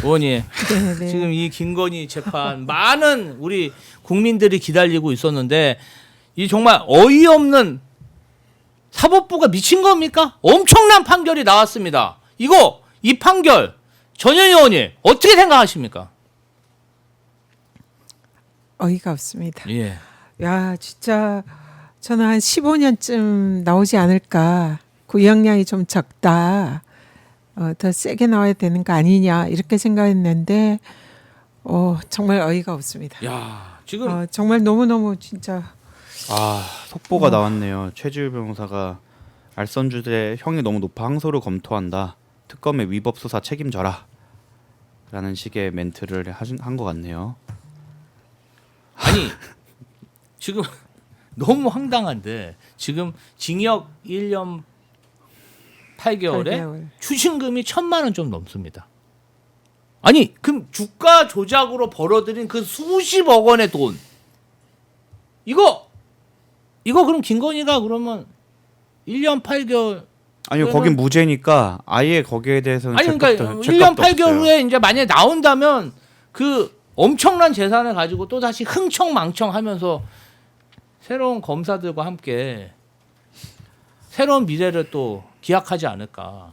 의원님 네네. 지금 이 김건희 재판 많은 우리 국민들이 기다리고 있었는데 이 정말 어이없는 사법부가 미친 겁니까? 엄청난 판결이 나왔습니다. 이 판결 전현희 의원님 어떻게 생각하십니까? 어이가 없습니다. 예. 야, 진짜 저는 한 15년쯤 나오지 않을까. 구형량이 좀 적다. 더 세게 나와야 되는 거 아니냐 이렇게 생각했는데 정말 어이가 없습니다. 야, 지금 정말 너무너무 진짜 속보가 나왔네요. 최지우 변호사가 알선주들의 형이 너무 높아 항소를 검토한다. 특검의 위법 수사 책임져라. 라는 식의 멘트를 한 것 같네요. 아니 지금 너무 황당한데 지금 징역 1년 8개월에 8개월. 추징금이 1,000만 원 좀 넘습니다. 아니 그럼 주가 조작으로 벌어들인 그 수십억 원의 돈 이거 그럼 김건희가 그러면 1년 8개월 아니요, 거긴 무죄니까 아예 거기에 대해서는 아니 그러니까 1년 8개월 후에 이제 만약에 나온다면 그 엄청난 재산을 가지고 또 다시 흥청망청하면서 새로운 검사들과 함께 새로운 미래를 또 기약하지 않을까.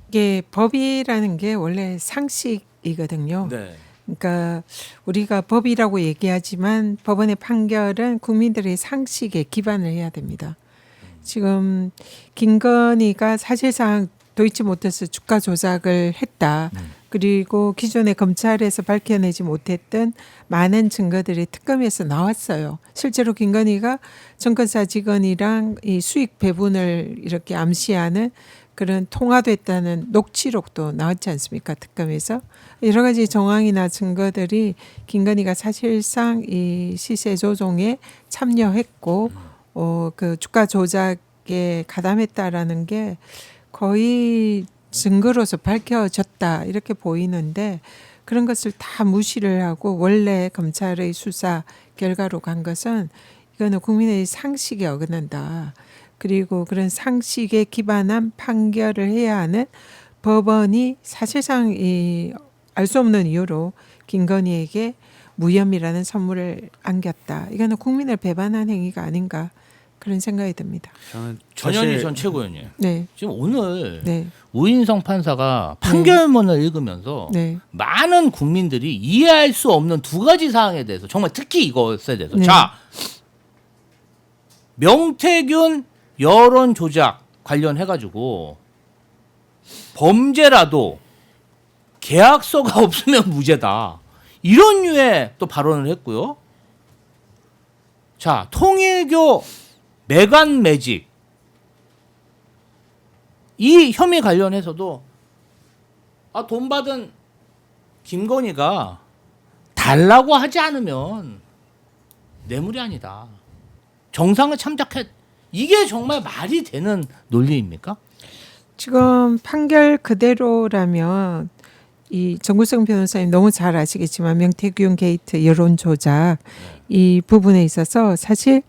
이게 법이라는 게 원래 상식이거든요. 네. 그러니까 우리가 법이라고 얘기하지만 법원의 판결은 국민들의 상식에 기반을 해야 됩니다. 지금 김건희가 사실상 도이치모터스 주가 조작을 했다. 그리고 기존의 검찰에서 밝혀내지 못했던 많은 증거들이 특검에서 나왔어요. 실제로 김건희가 정권사 직원이랑 이 수익 배분을 이렇게 암시하는 그런 통화됐다는 녹취록도 나왔지 않습니까? 특검에서 여러 가지 정황이나 증거들이 김건희가 사실상 이 시세 조종에 참여했고 그 주가 조작에 가담했다라는 게 거의 증거로서 밝혀졌다 이렇게 보이는데 그런 것을 다 무시를 하고 원래 검찰의 수사 결과로 간 것은 이거는 국민의 상식에 어긋난다. 그리고 그런 상식에 기반한 판결을 해야 하는 법원이 사실상 알 수 없는 이유로 김건희에게 무혐의라는 선물을 안겼다. 이거는 국민을 배반한 행위가 아닌가 그런 생각이 듭니다. 저는 전현희 전 최고위원님. 네, 지금 오늘 네, 우인성 판사가 판결문을 읽으면서 네, 많은 국민들이 이해할 수 없는 두 가지 사항에 대해서 정말 특히 이것에 대해서 네. 자 명태균 여론 조작 관련해 가지고 범죄라도 계약서가 없으면 무죄다 이런 류의 또 발언을 했고요. 자 통일교 매관 매직 이 혐의 관련해서도 돈 받은 김건희가 달라고 하지 않으면 뇌물이 아니다. 정상을 참작했. 이게 정말 말이 되는 논리입니까? 지금 판결 그대로라면 이 정구성 변호사님 너무 잘 아시겠지만 명태균 게이트 여론 조작 이 부분에 있어서 사실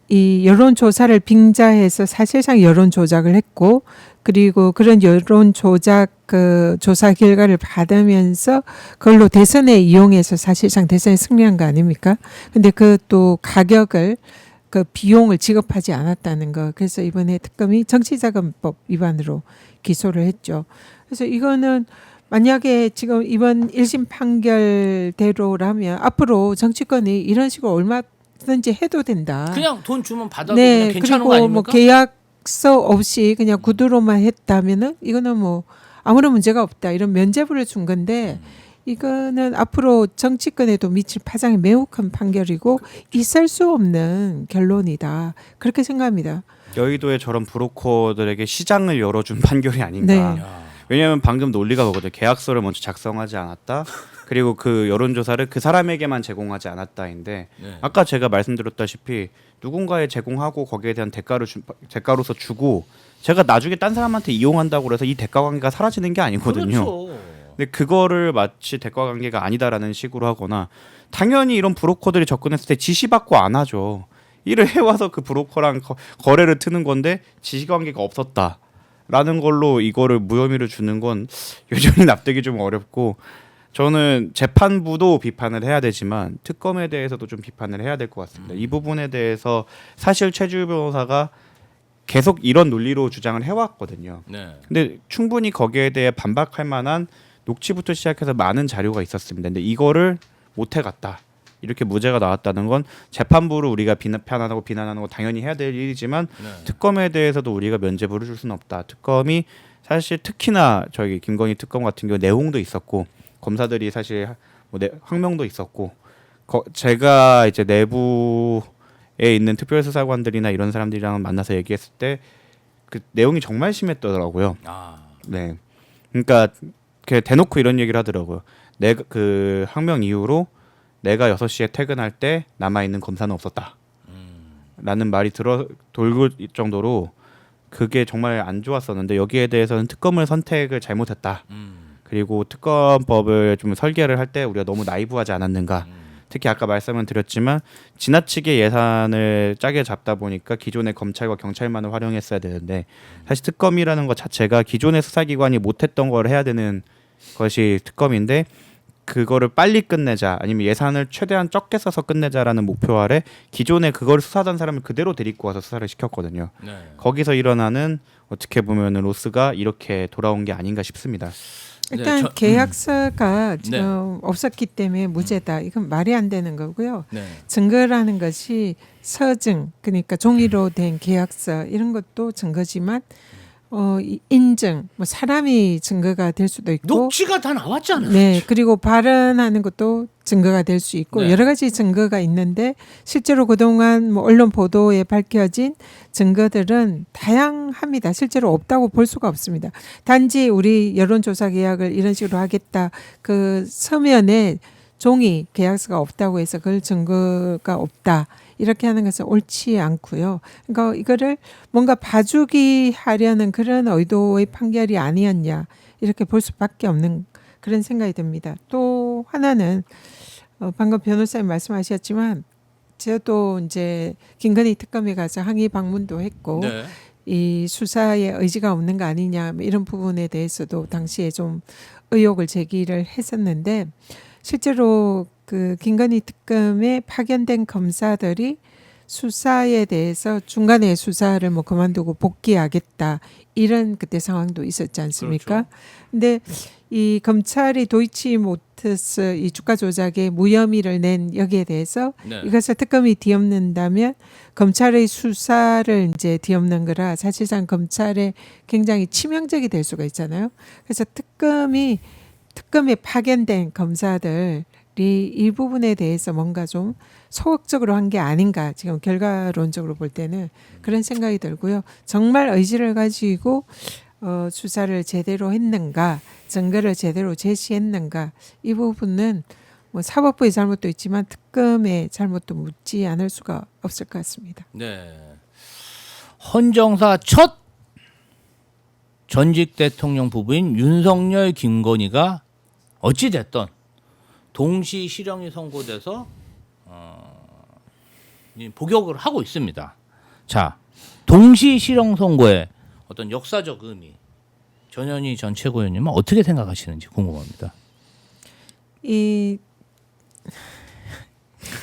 이 여론 조사를 빙자해서 사실상 여론 조작을 했고 그리고 그런 여론 조작 그 조사 결과를 받으면서 그걸로 대선에 이용해서 사실상 대선에 승리한 거 아닙니까? 근데 그 또 가격을 그 비용을 지급하지 않았다는 거. 그래서 이번에 특검이 정치자금법 위반으로 기소를 했죠. 그래서 이거는 만약에 지금 이번 1심 판결대로라면 앞으로 정치권이 이런 식으로 얼마든지 해도 된다. 그냥 돈 주면 받아도 그냥 괜찮은 그리고 거 아닙니까? 뭐 계약서 없이 그냥 구두로만 했다면은 이거는 뭐 아무런 문제가 없다. 이런 면죄부를 준 건데 이거는 앞으로 정치권에도 미칠 파장이 매우 큰 판결이고 있을 수 없는 결론이다. 그렇게 생각합니다. 여의도의 저런 브로커들에게 시장을 열어준 판결이 아닌가. 네. 야. 왜냐하면 방금 논리가 그거죠. 계약서를 먼저 작성하지 않았다. 그리고 그 여론조사를 그 사람에게만 제공하지 않았다인데 네. 아까 제가 말씀드렸다시피 누군가에 제공하고 거기에 대한 대가로서 주고 제가 나중에 딴 사람한테 이용한다고 해서 이 대가 관계가 사라지는 게 아니거든요. 그렇죠. 근데 그거를 마치 대가 관계가 아니다라는 식으로 하거나 당연히 이런 브로커들이 접근했을 때 지시받고 안 하죠. 일을 해와서 그 브로커랑 거래를 트는 건데 지시관계가 없었다라는 걸로 이거를 무혐의를 주는 건 여전히 납득이 좀 어렵고 저는 재판부도 비판을 해야 되지만 특검에 대해서도 좀 비판을 해야 될 것 같습니다. 이 부분에 대해서 사실 최주 변호사가 계속 이런 논리로 주장을 해왔거든요. 네. 근데 충분히 거기에 대해 반박할 만한 녹취부터 시작해서 많은 자료가 있었습니다. 근데 이거를 못 해갔다. 이렇게 무죄가 나왔다는 건 재판부를 우리가 비난하고 비난하는 거 당연히 해야 될 일이지만 네. 특검에 대해서도 우리가 면죄부를 줄 수는 없다. 특검이 사실 특히나 저기 김건희 특검 같은 경우 내용도 있었고 검사들이 사실 뭐 항명도 있었고 제가 이제 내부에 있는 특별수사관들이나 이런 사람들이랑 만나서 얘기했을 때 그 내용이 정말 심했더라고요. 아. 네, 그러니까 대놓고 이런 얘기를 하더라고요. 내가 그 항명 이후로 내가 6시에 퇴근할 때 남아 있는 검사는 없었다. 라는 말이 돌고 정도로 그게 정말 안 좋았었는데 여기에 대해서는 특검을 선택을 잘못했다. 그리고 특검법을 좀 설계를 할 때 우리가 너무 나이브하지 않았는가. 특히 아까 말씀을 드렸지만 지나치게 예산을 짜게 잡다 보니까 기존의 검찰과 경찰만을 활용했어야 되는데 사실 특검이라는 것 자체가 기존의 수사기관이 못했던 걸 해야 되는 것이 특검인데 그거를 빨리 끝내자 아니면 예산을 최대한 적게 써서 끝내자라는 목표 아래 기존에 그걸 수사하던 사람을 그대로 데리고 와서 수사를 시켰거든요. 네. 거기서 일어나는 어떻게 보면 로스가 이렇게 돌아온 게 아닌가 싶습니다. 일단 네, 계약서가 네. 없었기 때문에 무죄다. 이건 말이 안 되는 거고요. 네. 증거라는 것이 서증, 그러니까 종이로 된 계약서 이런 것도 증거지만 인증, 뭐 사람이 증거가 될 수도 있고, 녹취가 다 나왔잖아요. 네, 그리고 발언하는 것도 증거가 될 수 있고 네. 여러 가지 증거가 있는데 실제로 그동안 뭐 언론 보도에 밝혀진 증거들은 다양합니다. 실제로 없다고 볼 수가 없습니다. 단지 우리 여론조사 계약을 이런 식으로 하겠다. 그 서면에 종이 계약서가 없다고 해서 그걸 증거가 없다. 이렇게 하는 것은 옳지 않고요. 그러니까 이거를 뭔가 봐주기 하려는 그런 의도의 판결이 아니었냐. 이렇게 볼 수밖에 없는 그런 생각이 듭니다. 또 하나는 방금 변호사님 말씀하셨지만 저도 이제 김건희 특검에 가서 항의 방문도 했고 네. 이 수사에 의지가 없는 거 아니냐 뭐 이런 부분에 대해서도 당시에 좀 의혹을 제기를 했었는데 실제로 그 김건희 특검에 파견된 검사들이 수사에 대해서 중간에 수사를 뭐 그만두고 복귀하겠다 이런 그때 상황도 있었지 않습니까? 그렇죠. 근데 이 검찰이 도이치모터스 이 주가 조작에 무혐의를 낸 여기에 대해서 네. 이것을 특검이 뒤엎는다면 검찰의 수사를 이제 뒤엎는 거라 사실상 검찰에 굉장히 치명적이 될 수가 있잖아요. 그래서 특검에 파견된 검사들이 이 부분에 대해서 뭔가 좀 소극적으로 한 게 아닌가 지금 결과론적으로 볼 때는 그런 생각이 들고요. 정말 의지를 가지고 수사를 제대로 했는가, 증거를 제대로 제시했는가 이 부분은 뭐 사법부의 잘못도 있지만 특검의 잘못도 묻지 않을 수가 없을 것 같습니다. 네. 헌정사 첫 전직 대통령 부부인 윤석열, 김건희가 어찌 됐던 동시 실형이 선고돼서 복역을 하고 있습니다. 자, 동시 실형 선고의 어떤 역사적 의미, 전현희 전 최고위원님은 어떻게 생각하시는지 궁금합니다. 이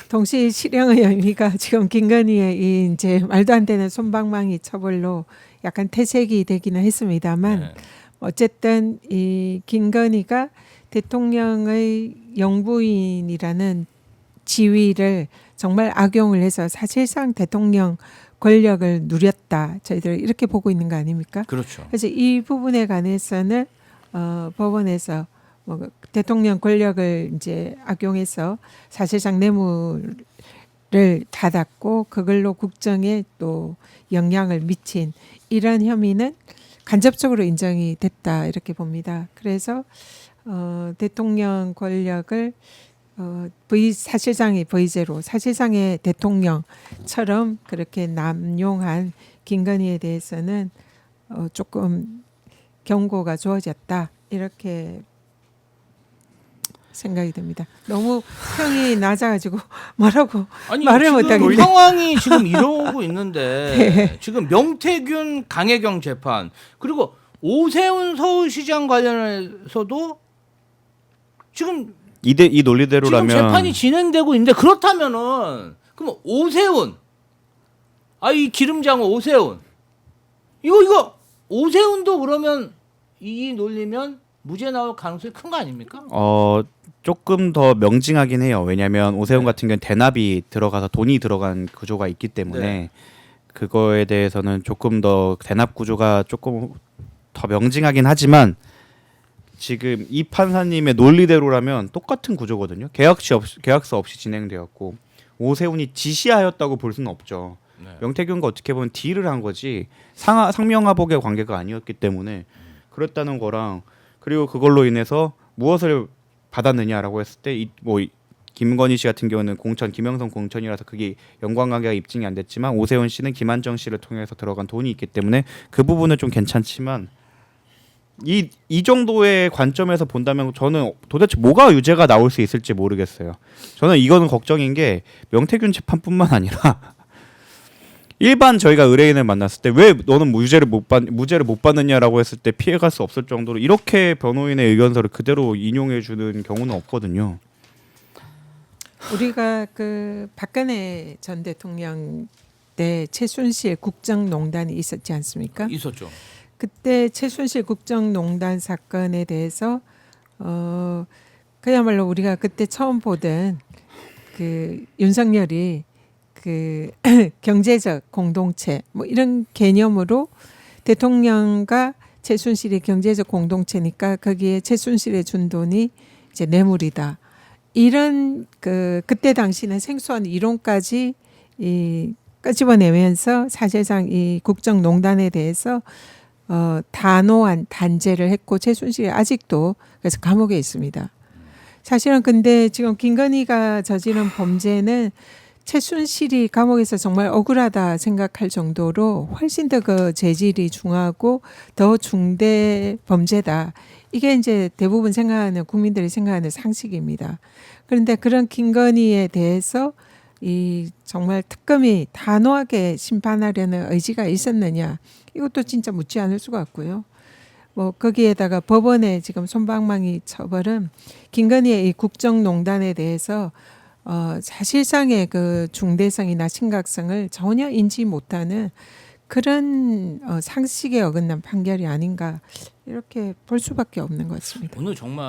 동시 실형의 의미가 지금 김건희의 이 이제 말도 안 되는 솜방망이 처벌로 약간 퇴색이 되기는 했습니다만 네. 어쨌든 이 김건희가 대통령의 영부인이라는 지위를 정말 악용을 해서 사실상 대통령 권력을 누렸다. 저희들 이렇게 보고 있는 거 아닙니까? 그렇죠. 그래서 이 부분에 관해서는 법원에서 뭐 대통령 권력을 이제 악용해서 사실상 뇌물을 받았고 그걸로 국정에 또 영향을 미친 이런 혐의는 간접적으로 인정이 됐다 이렇게 봅니다. 그래서 대통령 권력을 사실상의 V제로 사실상의 대통령처럼 그렇게 남용한 김건희에 대해서는 조금 경고가 주어졌다 이렇게 생각이 듭니다. 너무 평이 낮아가지고 뭐라고 아니, 말을 지금 못하겠네. 상황이 지금 이러고 있는데 네. 지금 명태균 강혜경 재판 그리고 오세훈 서울시장 관련해서도 지금 이 논리대로라면 지금 재판이 진행되고 있는데 그렇다면은 그럼 오세훈 이 기름장어 오세훈 이거 오세훈도 그러면 이 논리면 무죄 나올 가능성이 큰 거 아닙니까? 조금 더 명징하긴 해요. 왜냐하면 오세훈 같은 경우는 대납이 들어가서 돈이 들어간 구조가 있기 때문에 그거에 대해서는 조금 더 대납 구조가 조금 더 명징하긴 하지만 지금 이 판사님의 논리대로라면 똑같은 구조거든요. 계약서 없이 진행되었고 오세훈이 지시하였다고 볼 수는 없죠. 명태균과 어떻게 보면 딜을 한 거지 상명하복의 관계가 아니었기 때문에 그랬다는 거랑 그리고 그걸로 인해서 무엇을 받았느냐라고 했을 때 김건희 씨 같은 경우는 김영선 공천이라서 그게 연관관계가 입증이 안 됐지만 오세훈 씨는 김한정 씨를 통해서 들어간 돈이 있기 때문에 그 부분은 좀 괜찮지만 이 정도의 관점에서 본다면 저는 도대체 뭐가 유죄가 나올 수 있을지 모르겠어요. 저는 이거는 걱정인 게 명태균 재판뿐만 아니라 일반 저희가 의뢰인을 만났을 때 왜 너는 무죄를 못 받느냐라고 했을 때 피해갈 수 없을 정도로 이렇게 변호인의 의견서를 그대로 인용해 주는 경우는 없거든요. 우리가 그 박근혜 전 대통령 때 최순실 국정농단이 있었지 않습니까? 있었죠. 그때 최순실 국정농단 사건에 대해서 그야말로 우리가 그때 처음 보던 그 윤석열이 그 경제적 공동체 뭐 이런 개념으로 대통령과 최순실이 경제적 공동체니까 거기에 최순실에 준 돈이 이제 뇌물이다. 이런 그때 당시는 생소한 이론까지 끄집어내면서 사실상 이 국정농단에 대해서 단호한 단죄를 했고 최순실이 아직도 그래서 감옥에 있습니다. 사실은 근데 지금 김건희가 저지른 범죄는 최순실이 감옥에서 정말 억울하다 생각할 정도로 훨씬 더 그 재질이 중하고 더 중대 범죄다. 이게 이제 대부분 생각하는 국민들이 생각하는 상식입니다. 그런데 그런 김건희에 대해서 이 정말 특검이 단호하게 심판하려는 의지가 있었느냐 이것도 진짜 묻지 않을 수가 없고요. 뭐 거기에다가 법원의 지금 솜방망이 처벌은 김건희의 이 국정농단에 대해서 사실상의 그 중대성이나 심각성을 전혀 인지 못하는 그런 상식에 어긋난 판결이 아닌가 이렇게 볼 수밖에 없는 것 같습니다. 오늘 정말